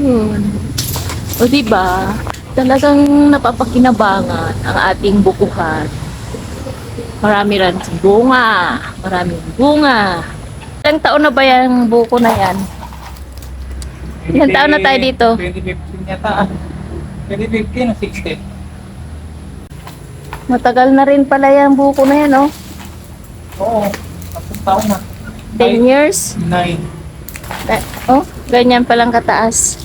Yun. O diba, talagang napapakinabangan ang ating bukuhan. Marami rin bunga. Maraming bunga. Ilang taon na ba yung buko na yan? Ilang taon na tayo dito? 2015 yata. 2015 o 16? Matagal na rin pala yung buko na yan, oh. Oo. 10 taon na. 10 years? 9. Oh, ganyan palang kataas.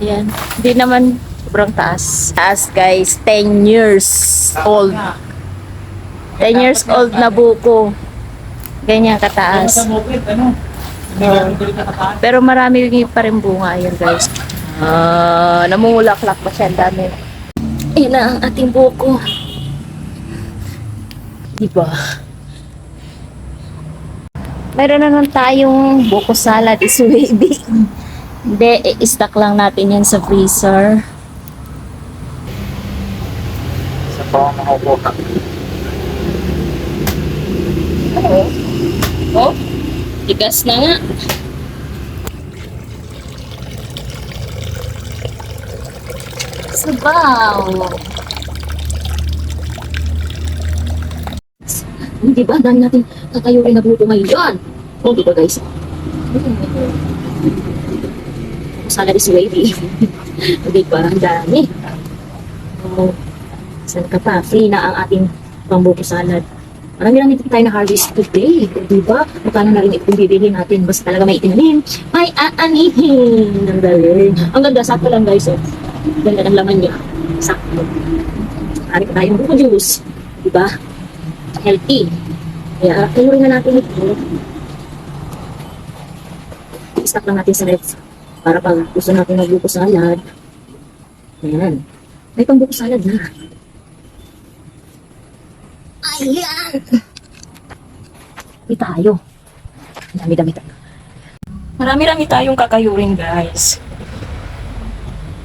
Ayan. Hindi naman sobrang taas. Taas, guys. 10 years old. 10 years old na buko. Ganyan kataas. Ano? Pero marami pa rin bunga. Ayan, guys. Namumulaklak pa siya. Ang dami. Ayan na ang ating buko. Diba? Mayroon na lang tayong buko salad is wavy. Hindi, i-stack lang natin yan sa freezer. Sa bawang makaupo ka. Oh, tigas na nga. Sabaw. Hindi ba? Dami natin kakayurin na buko ngayon. Oh, diba guys? Salad is wavy. Diba? Ang dami. Oh, saan ka pa? Free na ang ating pambuko salad. Marami-rami tayo na harvest today. Diba? Magkano na rin itong bibili natin. Basta talaga may itinanim. May aanihin. Ang galing. Ang ganda. Sakto lang guys. Oh. Ganda ng laman niya. Sakto. Marami pa tayong buko juice. Diba? Healthy. Kaya kalurin na natin ito. I-stack lang natin sa reds. Para pag gusto natin magbuko salad. Ayan. May pangbuko salad na. Ayan! Hindi tayo. Dami-dami tayo. Marami-rami tayong kakayurin, guys.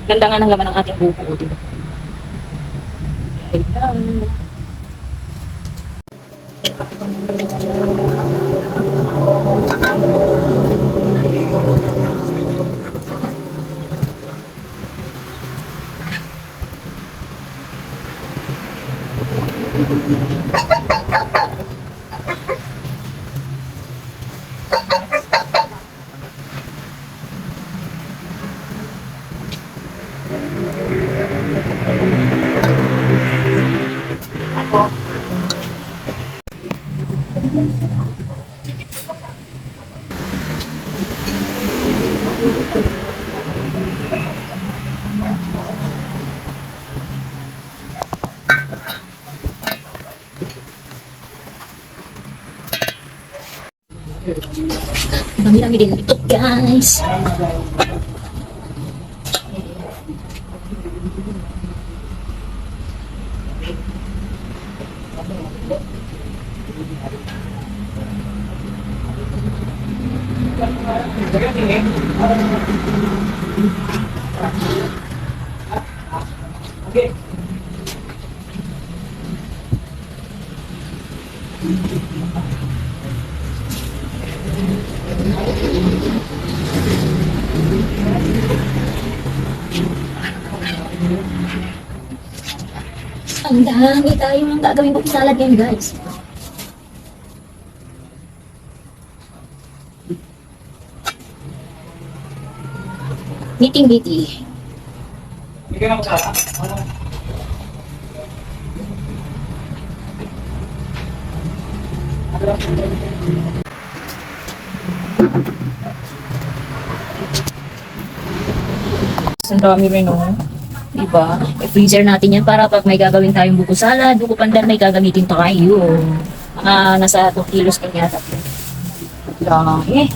Ganda nga ng laman ng ating buko, diba? Ayan. Dami-dami din ito, guys. Okay. Ang dami tayong gagawin buko salad yan, guys. Ngiting-ngiti. Hindi ka na magsala. Ano? Ang dami rin, oh. Diba? I-freezer natin yan para pag may gagawin tayong buko salad, buko pandan, may gagamitin tayo. Nasa 2 kilos na yata. Dami.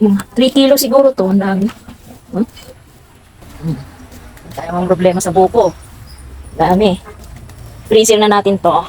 Diba? 3 kilos siguro to, ang dami. Tayo ang problema sa buko. Dami. Freezer na natin to.